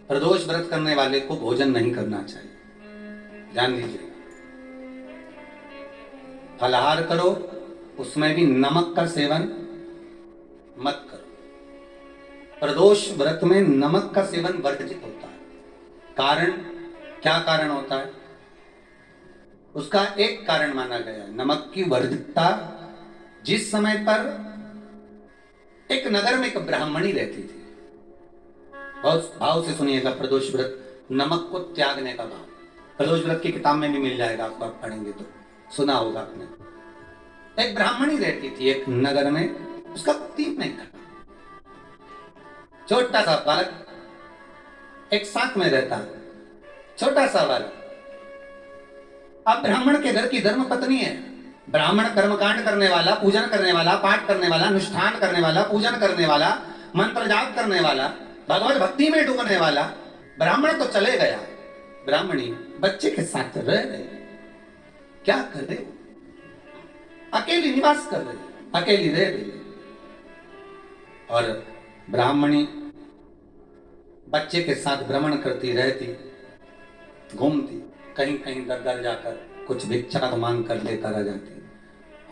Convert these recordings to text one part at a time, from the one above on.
प्रदोष व्रत करने वाले को भोजन नहीं करना चाहिए, ध्यान दीजिए। फलाहार करो, उसमें भी नमक का सेवन मत करो। प्रदोष व्रत में नमक का सेवन वर्जित होता है। कारण क्या कारण होता है? उसका एक कारण माना गया नमक की वर्जितता। जिस समय पर एक नगर में एक ब्राह्मणी रहती थी, बहुत भाव से सुनिएगा, प्रदोष व्रत नमक को त्यागने का भाव। प्रदोष व्रत की किताब में भी मिल जाएगा आपको, आप पढ़ेंगे तो सुना होगा आपने। एक ब्राह्मणी रहती थी एक नगर में, उसका पति नहीं था। छोटा सा बालक एक साथ में रहता, छोटा सा बालक। अब ब्राह्मण के घर की धर्म पत्नी है। ब्राह्मण कर्मकांड करने वाला, पूजन करने वाला, पाठ करने वाला, अनुष्ठान करने वाला, पूजन करने वाला, मंत्र जाप करने वाला, भगवत भक्ति में डूबने वाला। ब्राह्मण तो चले गया, ब्राह्मणी बच्चे के साथ रह रहे। क्या कर रहे? अकेली निवास कर रही, अकेली रह रही। और ब्राह्मणी बच्चे के साथ भ्रमण करती रहती, घूमती, कहीं कहीं दर दर जाकर कुछ भिक्षा मांग कर लेकर आ जाती।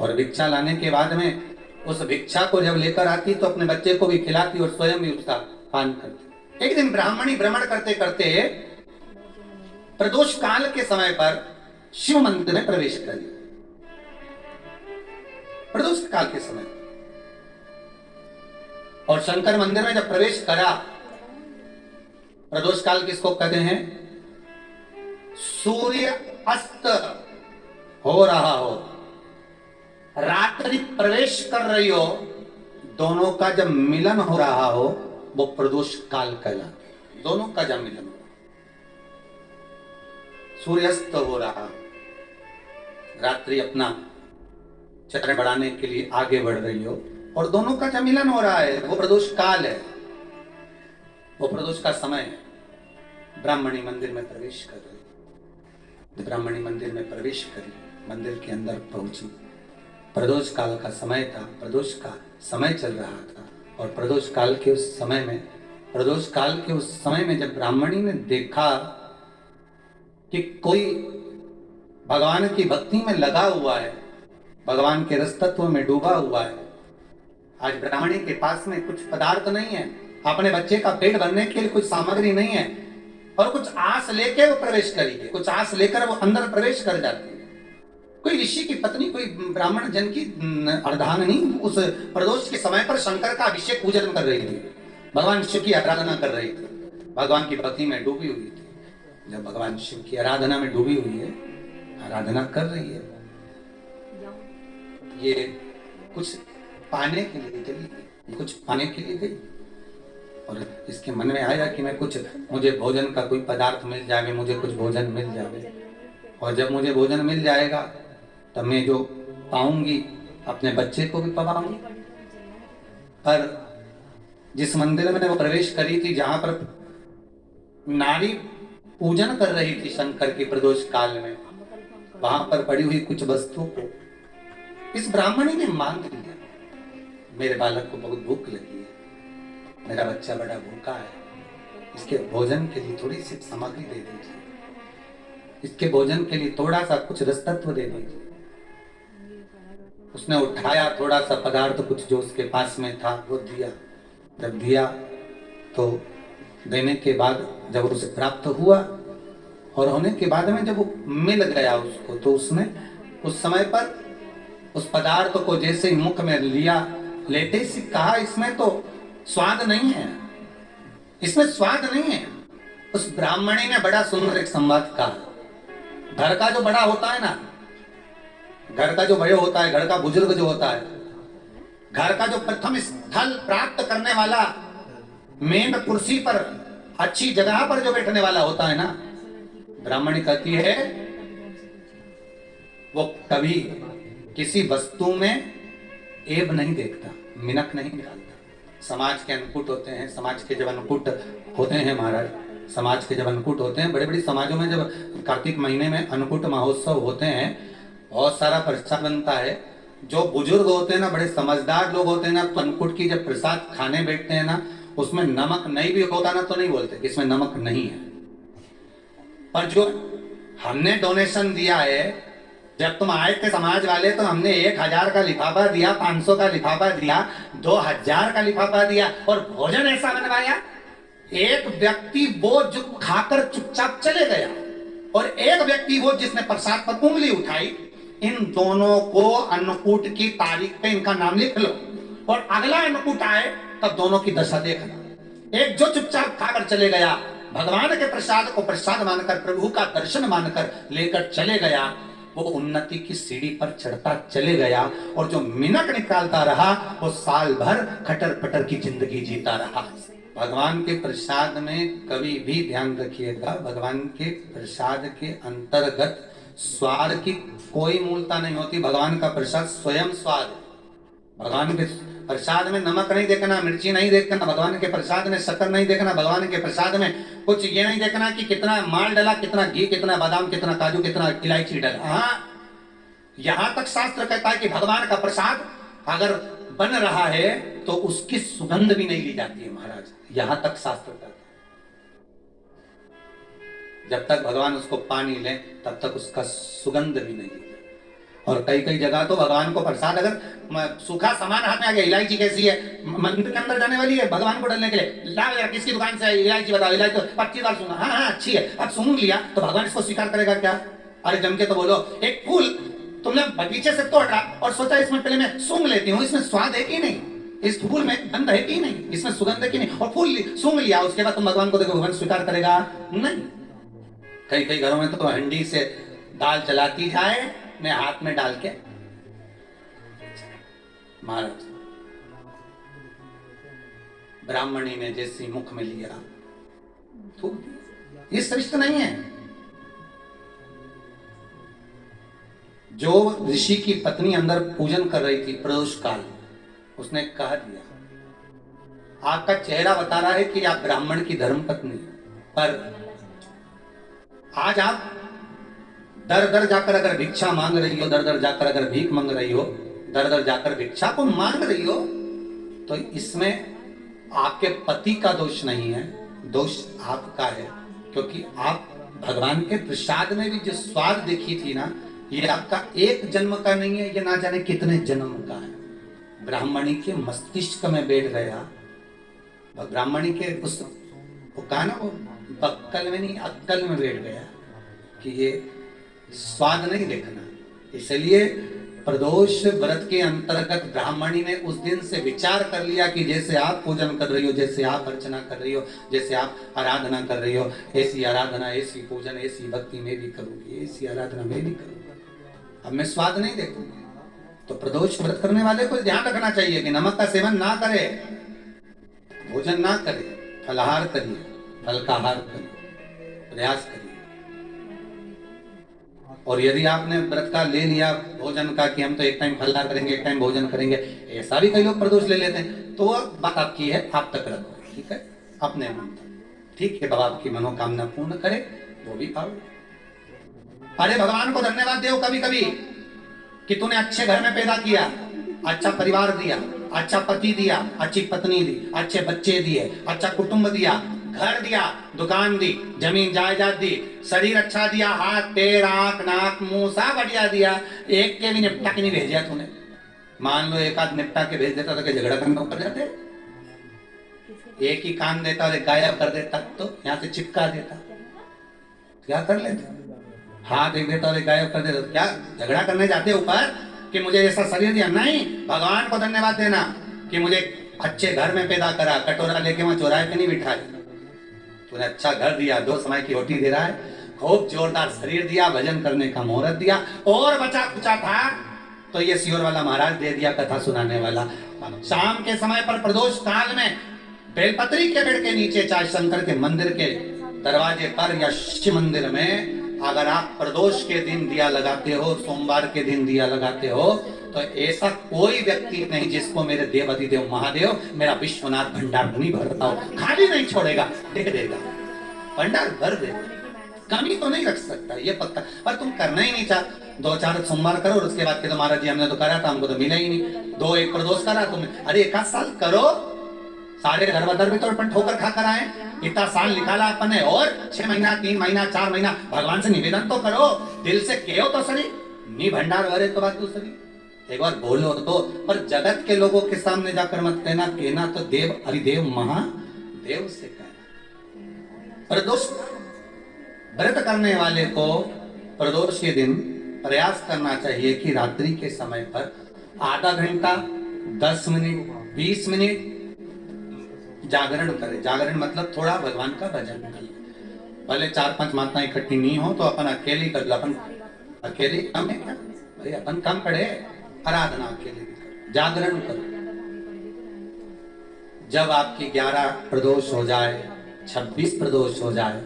और भिक्षा लाने के बाद में उस भिक्षा को जब लेकर आती तो अपने बच्चे को भी खिलाती और स्वयं भी उसका पान करती। एक दिन ब्राह्मणी भ्रमण करते करते प्रदोष काल के समय पर शिव मंदिर में प्रवेश करी। प्रदोष काल के समय और शंकर मंदिर में जब प्रवेश करा, प्रदोष काल किसको कहते हैं? सूर्य अस्त हो रहा हो, रात्रि प्रवेश कर रही हो, दोनों का जब मिलन हो रहा हो वो प्रदोष काल कहलाता है। दोनों का जब मिलन हो, सूर्यास्त हो रहा, रात्रि अपना चक्र बढ़ाने के लिए आगे बढ़ रही हो और दोनों का जब मिलन हो रहा है, वो प्रदोष काल है, वो प्रदोष का समय है। ब्राह्मणी मंदिर में प्रवेश कर रही, ब्राह्मणी मंदिर में प्रवेश करी, मंदिर के अंदर पहुंची। प्रदोष काल का समय था, प्रदोष का समय चल रहा था। और प्रदोष काल के उस समय में, प्रदोष काल के उस समय में जब ब्राह्मणी ने देखा कि कोई भगवान की भक्ति में लगा हुआ है, भगवान के रस तत्व में डूबा हुआ है। आज ब्राह्मणी के पास में कुछ पदार्थ नहीं है, अपने बच्चे का पेट भरने के लिए कुछ सामग्री नहीं है, और कुछ आस लेके वो प्रवेश करी है, कुछ आस लेकर वो अंदर प्रवेश कर जाती है। कोई ऋषि की पत्नी, कोई ब्राह्मण जन की अर्धांगिनी उस प्रदोष के समय पर शंकर का अभिषेक पूजन कर रही थी, भगवान शिव की आराधना कर रही थी, भगवान की भक्ति में डूबी हुई थी। जब भगवान शिव की आराधना में डूबी हुई है, आराधना कर रही है, ये कुछ पाने के लिए चली गई, कुछ पाने के लिए गई और इसके मन में आया कि मैं कुछ, मुझे भोजन का कोई पदार्थ मिल जाए, मुझे कुछ भोजन मिल जाए, और जब मुझे भोजन मिल जाएगा तब मैं जो पाऊंगी अपने बच्चे को भी पवाऊंगी। पर जिस मंदिर में वो प्रवेश करी थी, जहां पर नारी पूजन कर रही थी शंकर के प्रदोष काल में, वहां पर पड़ी हुई कुछ वस्तुओं को इस ब्राह्मणी ने मांग लिया। मेरे बालक को बहुत भूख लगी है, मेरा बच्चा बड़ा भूखा है, इसके भोजन के लिए थोड़ी सी सामग्री दे दीजिए, इसके भोजन के लिए थोड़ा सा कुछ रस तत्व दे दीजिए। उसने उठाया थोड़ा सा पदार्थ, कुछ जो उसके पास में था वो दिया। जब दिया तो देने के बाद जब उसे प्राप्त हुआ और होने के बाद में जब वो मिल गया उसको, तो उसने उस समय पर उस पदार्थ को जैसे ही मुख में लिया, लेते ही कहा इसमें तो स्वाद नहीं है, इसमें स्वाद नहीं है। उस ब्राह्मणी ने बड़ा सुंदर एक संवाद कहा। घर का जो बड़ा होता है ना, घर का जो बड़े होता है, घर का बुजुर्ग जो होता है, घर का जो प्रथम स्थल प्राप्त करने वाला, मेन कुर्सी पर अच्छी जगह पर जो बैठने वाला होता है ना, ब्राह्मणी कहती है वो कभी किसी वस्तु में ऐब नहीं देखता, मिनक नहीं निकालता। समाज के अन्नकूट होते हैं, समाज के जब अन्नकूट होते हैं महाराज, समाज के जब अन्नकूट होते हैं, बड़े बड़े समाजों में जब कार्तिक महीने में अन्नकूट महोत्सव होते हैं, बहुत सारा प्रसाद बनता है। जो बुजुर्ग होते हैं ना, बड़े समझदार लोग होते हैं ना, तो अन्नकूट की जब प्रसाद खाने बैठते हैं ना, उसमें नमक नहीं भी होता ना तो नहीं बोलते कि इसमें नमक नहीं है। पर जो हमने डोनेशन दिया है, जब तुम आए थे समाज वाले तो हमने 1000 का लिफाफा दिया, 500 का लिफाफा दिया, 2000 का लिफाफा दिया और भोजन ऐसा बनवाया। एक व्यक्ति वो जो खाकर चुपचाप चले गया और एक व्यक्ति वो जिसने प्रसाद पर उंगली उठाई। इन दोनों को अन्नकूट की तारीख पे इनका नाम लिख लो और अगला अन्नकूट आए तब दोनों की दशा देखना। एक जो चुपचाप खाकर चले गया, भगवान के प्रसाद को प्रसाद मानकर, प्रभु का दर्शन मानकर लेकर चले गया, वो उन्नति की सीढ़ी पर चढ़ता चले गया। और जो मिनट निकालता रहा वो साल भर खटर पटर की जिंदगी जीता रहा। भगवान के प्रसाद में कभी भी ध्यान रखिएगा, भगवान के प्रसाद के अंतर्गत स्वाद की कोई मूलता नहीं होती। भगवान का प्रसाद स्वयं स्वाद है। भगवान के प्रसाद में नमक नहीं देखना, मिर्ची नहीं देखना, भगवान के प्रसाद में शक्कर नहीं देखना, भगवान के प्रसाद में कुछ ये नहीं देखना कि कितना माल डला, कितना घी, कितना बादाम, कितना काजू, कितना इलायची डला। हाँ, यहां तक शास्त्र कहता है कि भगवान का प्रसाद अगर बन रहा है तो उसकी सुगंध भी नहीं ली जाती है महाराज। यहां तक शास्त्र कहता है जब तक भगवान उसको पानी ले तब तक उसका सुगंध भी नहीं ली। और कई कई जगह तो भगवान को प्रसाद अगर सूखा सामान हाथ में आ गया, इलायची कैसी है, मंदिर के अंदर जाने वाली है भगवान को डालने के लिए, लाओ यार किसकी दुकान से इलायची बताओ, इलायची तो 25 बार सूंघा, हाँ हाँ अच्छी है। अब सूंघ लिया तो भगवान इसको स्वीकार करेगा क्या? अरे जम के तो बोलो। एक फूल तुमने बगीचे से तोड़ा और सोचा इसमें पहले मैं सूंघ लेती हूँ, इसमें स्वाद है कि नहीं, इस फूल में गंध है कि नहीं, इसमें सुगंध है कि नहीं, और फूल सूंघ लिया, उसके बाद तुम भगवान को देखो, भगवान स्वीकार करेगा नहीं। कई कई घरों में तो हंडी से दाल चलाती जाए, मैं हाथ में डाल के महाराज ब्राह्मणी ने जैसी मुख में लिया थूक दिया। ये श्रेष्ठ नहीं है। जो ऋषि की पत्नी अंदर पूजन कर रही थी प्रदोष काल, उसने कह दिया आपका चेहरा बता रहा है कि आप ब्राह्मण की धर्म पत्नी, पर आज आप दर दर जाकर अगर भिक्षा मांग रही हो, दर दर जाकर अगर भीख मांग रही हो, दर दर जाकर भिक्षा को मांग रही हो, तो इसमें आपके पति का दोष नहीं है, दोष आपका है। क्योंकि आप भगवान के प्रसाद में भी जो स्वाद देखी थी ना, ये आपका एक जन्म का नहीं है, ये ना जाने कितने जन्म का है। ब्राह्मणी के मस्तिष्क में बैठ गया, ब्राह्मणी के उस वो कहा ना, वो बक्कल में नहीं अक्कल में बैठ गया कि ये स्वाद नहीं देखना। इसलिए प्रदोष व्रत के अंतर्गत ब्राह्मणी ने उस दिन से विचार कर लिया कि जैसे आप पूजन कर रही हो, जैसे आप अर्चना कर रही हो, जैसे आप आराधना कर रही हो, ऐसी आराधना, ऐसी पूजन, ऐसी भक्ति में भी करूंगी, ऐसी आराधना में भी करूंगा। अब मैं स्वाद नहीं देखूंगी। तो प्रदोष व्रत करने वाले को ध्यान रखना चाहिए कि नमक का सेवन ना करे, भोजन ना करे, फलाहार करिए, हल्काहार करिए, प्रयास करिए। और यदि आपने व्रत का ले लिया भोजन का कि हम तो एक टाइम फलाहार करेंगे, एक टाइम भोजन करेंगे, ऐसा भी कई लोग प्रदोष ले लेते हैं, तो वह बात आपकी है, आप तक रखो, ठीक है, अपने मन तक, ठीक है। बाबा आपकी मनोकामना पूर्ण करे, वो भी पाओ। अरे भगवान को धन्यवाद दो कभी कभी कि तूने अच्छे घर में पैदा किया, अच्छा परिवार दिया, अच्छा पति दिया, अच्छी पत्नी दी, अच्छे बच्चे दिए, अच्छा कुटुंब दिया, घर दिया, दुकान दी, जमीन जायदाद दी, शरीर अच्छा दिया, हाथ पैर आंख नाक मुंह सब बढ़िया दिया, एक के भी निपटा के नहीं भेजा तूने। मान लो एक आध निपटा के भेज देता तो क्या झगड़ा करना पड़ जाते? एक ही कान देता और गायब कर देता तो यहाँ से चिपका देता, क्या कर लेते? हाथ एक देता और गायब कर देता, क्या झगड़ा करने जाते ऊपर कि मुझे ऐसा शरीर दिया? नहीं, भगवान को धन्यवाद देना कि मुझे अच्छे घर में पैदा करा, कटोरा लेके वहां चौराहे पे नहीं बिठाया, तूने अच्छा घर दिया, 2 समय की रोटी दे रहा है, खूब जोरदार शरीर दिया, भजन करने का मुहूर्त दिया, और बचा कुचा था तो ये सियोर वाला महाराज दे दिया, कथा सुनाने वाला। शाम के समय पर प्रदोष काल में बेलपत्री के पेड़ के नीचे, चाहे शंकर के मंदिर के दरवाजे पर या शिव मंदिर में, अगर आप प्रदोष के दिन दिया लगाते हो, सोमवार के दिन दिया लगाते हो, तो ऐसा कोई व्यक्ति नहीं जिसको मेरे देवाधिदेव महादेव मेरा विश्वनाथ भंडार नहीं भरता हो, खाली नहीं छोड़ेगा, दे देगा, भंडार भर देगा, कमी तो नहीं रख सकता, ये पक्का। पर तुम करना ही नहीं चाह, 2-4 सोमवार करो और उसके बाद के तो महाराज जी हमने तो करा था, हमको तो मिला ही नहीं, 2-1 प्रदोष करा तुमने, अरे 1 साल करो, सारे धर्मधर भी तो अपन ठोकर खाकर आए, इतना साल निकाला अपन ने, और 6 महीना 3 महीना 4 महीना भगवान से निवेदन तो करो, दिल से कहो तो सही, नी भंडार भरे तो बात दूसरी, एक बार बोलो तो। पर जगत के लोगों के सामने जाकर मत कहना तो देव अधिदेव महादेव से कहना। प्रदोष व्रत करने वाले को प्रदोष के दिन प्रयास करना चाहिए कि रात्रि के समय पर आधा घंटा 10 मिनट 20 मिनट जागरण करे। जागरण मतलब थोड़ा भगवान का भजन करे। भले 4-5 माताएं इकट्ठी नहीं हो तो अपन अकेले कर लो, अपन अकेले कम है क्या भाई, अपन कम पड़े, आराधना अकेले भी करो, जागरण करो। जब आपकी 11 प्रदोष हो जाए, 26 प्रदोष हो जाए,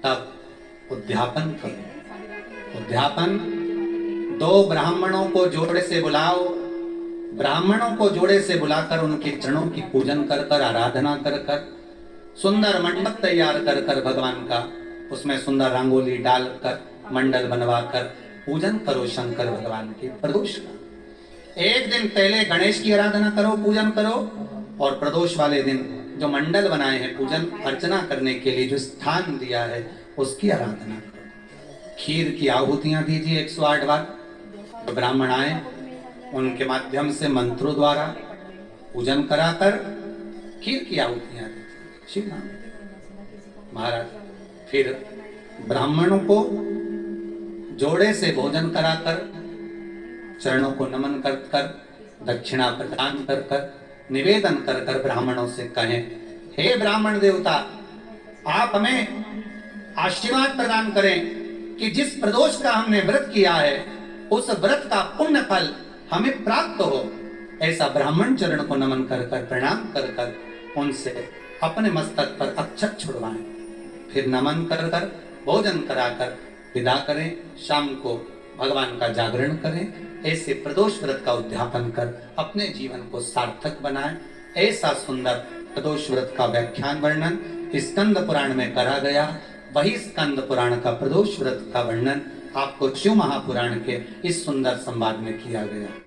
तब उद्यापन करो। उद्यापन 2 ब्राह्मणों को जोड़े से बुलाओ, ब्राह्मणों को जोड़े से बुलाकर उनके चरणों की पूजन कर कर, आराधना कर कर, सुंदर मंडप तैयार कर कर भगवान का, उसमें सुंदर रंगोली डालकर मंडल बनवाकर पूजन करो शंकर भगवान के प्रदोष का। एक दिन पहले गणेश की आराधना करो, पूजन करो, और प्रदोष वाले दिन जो मंडल बनाए हैं पूजन अर्चना करने के लिए, जो स्थान दिया है उसकी आराधना करो। खीर की आहुतियां दीजिए 108 बार। तो ब्राह्मण आए उनके माध्यम से मंत्रों द्वारा पूजन कराकर खीर की आहुतियां दीजिए श्री राम महाराज। फिर ब्राह्मणों को जोड़े से भोजन कराकर, चरणों को नमन कर कर, दक्षिणा प्रदान कर कर, निवेदन कर कर ब्राह्मणों से कहें, हे ब्राह्मण देवता, आप हमें आशीर्वाद प्रदान करें कि जिस प्रदोष का हमने व्रत किया है उस व्रत का पुण्य फल हमें प्राप्त हो। ऐसा ब्राह्मण चरण को नमन कर कर, प्रणाम कर कर उनसे अपने मस्तक पर अक्षत छुड़वाएं। फिर नमन कर कर, भोजन कराकर विदा करें। शाम को भगवान का जागरण करें। ऐसे प्रदोष व्रत का उद्यापन कर अपने जीवन को सार्थक बनाएं। ऐसा सुंदर प्रदोष व्रत का व्याख्यान वर्णन स्कंद पुराण में करा गया। वही स्कंद पुराण का प्रदोष व्रत का वर्णन आपको शिव महापुराण के इस सुंदर संवाद में किया गया।